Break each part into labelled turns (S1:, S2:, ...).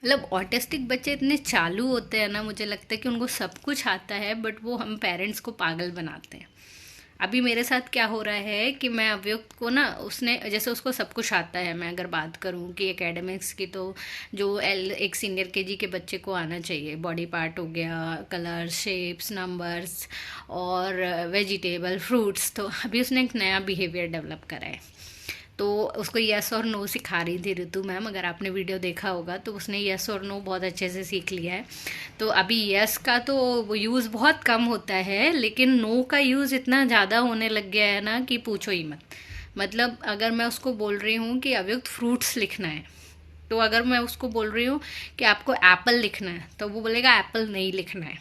S1: मतलब ऑटिस्टिक बच्चे इतने चालू होते हैं ना, मुझे लगता है कि उनको सब कुछ आता है, बट वो हम पेरेंट्स को पागल बनाते हैं। अभी मेरे साथ क्या हो रहा है कि मैं अवयुक्त को ना, उसने जैसे उसको सब कुछ आता है, मैं अगर बात करूँ कि एकेडमिक्स की, तो जो एक सीनियर केजी के बच्चे को आना चाहिए, बॉडी पार्ट हो गया, कलर, शेप्स, नंबर्स और वेजिटेबल, फ्रूट्स, तो अभी उसने एक नया बिहेवियर डेवलप करा है। तो उसको यस और नो सिखा रही थी ऋतु मैम, अगर आपने वीडियो देखा होगा तो उसने यस और नो बहुत अच्छे से सीख लिया है। तो अभी यस का तो वो यूज़ बहुत कम होता है, लेकिन नो का यूज़ इतना ज़्यादा होने लग गया है ना कि पूछो ही मत। मतलब अगर मैं उसको बोल रही हूँ कि अवयुक्त फ्रूट्स लिखना है, तो अगर मैं उसको बोल रही हूँ कि आपको एप्पल लिखना है, तो वो बोलेगा एप्पल नहीं लिखना है,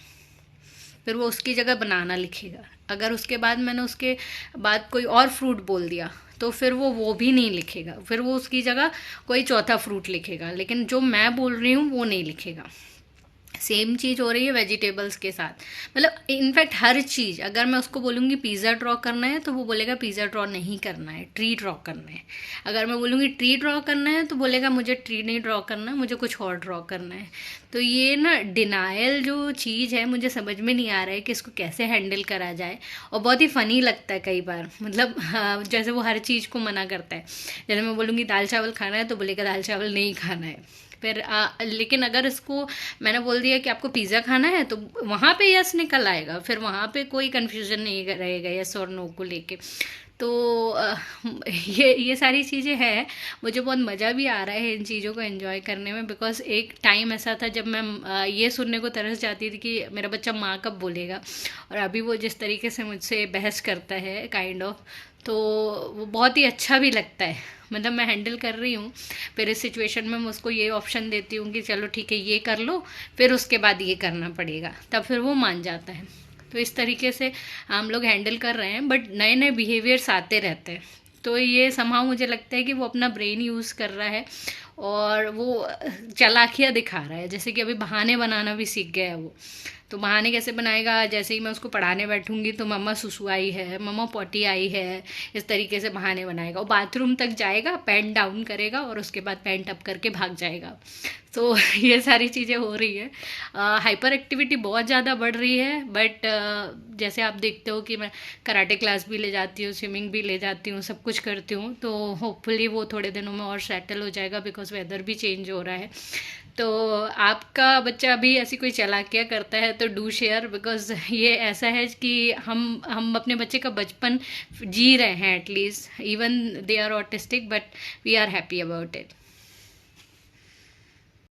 S1: फिर वो उसकी जगह बनाना लिखेगा। अगर उसके बाद मैंने उसके बाद कोई और फ्रूट बोल दिया, तो फिर वो भी नहीं लिखेगा, फिर वो उसकी जगह कोई चौथा फ्रूट लिखेगा, लेकिन जो मैं बोल रही हूँ वो नहीं लिखेगा। सेम चीज़ हो रही है वेजिटेबल्स के साथ। मतलब इनफैक्ट हर चीज़, अगर मैं उसको बोलूँगी पिज़्ज़ा ड्रॉ करना है, तो वो बोलेगा पिज़्ज़ा ड्रॉ नहीं करना है, ट्री ड्रॉ करना है। अगर मैं बोलूँगी ट्री ड्रॉ करना है, तो बोलेगा मुझे ट्री नहीं ड्रॉ करना, मुझे कुछ और ड्रॉ करना है। तो ये ना डिनायल जो चीज़ है, मुझे समझ में नहीं आ रहा है कि इसको कैसे हैंडल करा जाए। और बहुत ही फ़नी लगता है कई बार, मतलब हाँ, जैसे वो हर चीज़ को मना करता है। जैसे मैं बोलूँगी दाल चावल खाना है, तो बोलेगा दाल चावल नहीं खाना है। फिर लेकिन अगर इसको मैंने बोल दिया कि आपको पिज़्ज़ा खाना है, तो वहाँ पे यस निकल आएगा, फिर वहाँ पे कोई कन्फ्यूज़न नहीं रहेगा यस और नो को लेके। तो ये सारी चीज़ें हैं। मुझे बहुत मज़ा भी आ रहा है इन चीज़ों को एंजॉय करने में, बिकॉज एक टाइम ऐसा था जब मैं ये सुनने को तरस जाती थी कि मेरा बच्चा माँ कब बोलेगा, और अभी वो जिस तरीके से मुझसे बहस करता है काइंड ऑफ, तो वो बहुत ही अच्छा भी लगता है। मतलब मैं हैंडल कर रही हूँ, फिर इस सिचुएशन में मैं उसको ये ऑप्शन देती हूँ कि चलो ठीक है ये कर लो, फिर उसके बाद ये करना पड़ेगा, तब फिर वो मान जाता है। तो इस तरीके से हम लोग हैंडल कर रहे हैं, बट नए नए बिहेवियर्स आते रहते हैं। तो ये समहाउ मुझे लगता है कि वो अपना ब्रेन यूज़ कर रहा है, और वो चालाकियाँ दिखा रहा है। जैसे कि अभी बहाने बनाना भी सीख गया है वो। तो बहाने कैसे बनाएगा, जैसे ही मैं उसको पढ़ाने बैठूंगी तो मम्मा सुसु आई है, मम्मा पॉटी आई है, इस तरीके से बहाने बनाएगा। वो बाथरूम तक जाएगा, पैंट डाउन करेगा और उसके बाद पैंट अप करके भाग जाएगा। तो ये सारी चीज़ें हो रही है। हाइपर एक्टिविटी बहुत ज़्यादा बढ़ रही है, बट जैसे आप देखते हो कि मैं कराटे क्लास भी ले जाती हूँ, स्विमिंग भी ले जाती हूँ, सब कुछ करती हूँ, तो होपफुली वो थोड़े दिनों में और सेटल हो जाएगा, बिकॉज वेदर भी चेंज हो रहा है। तो आपका बच्चा अभी ऐसी कोई चालाकियाँ करता है तो डू शेयर, बिकॉज ये ऐसा है कि हम अपने बच्चे का बचपन जी रहे हैं at least, even they are autistic, but we are happy about it.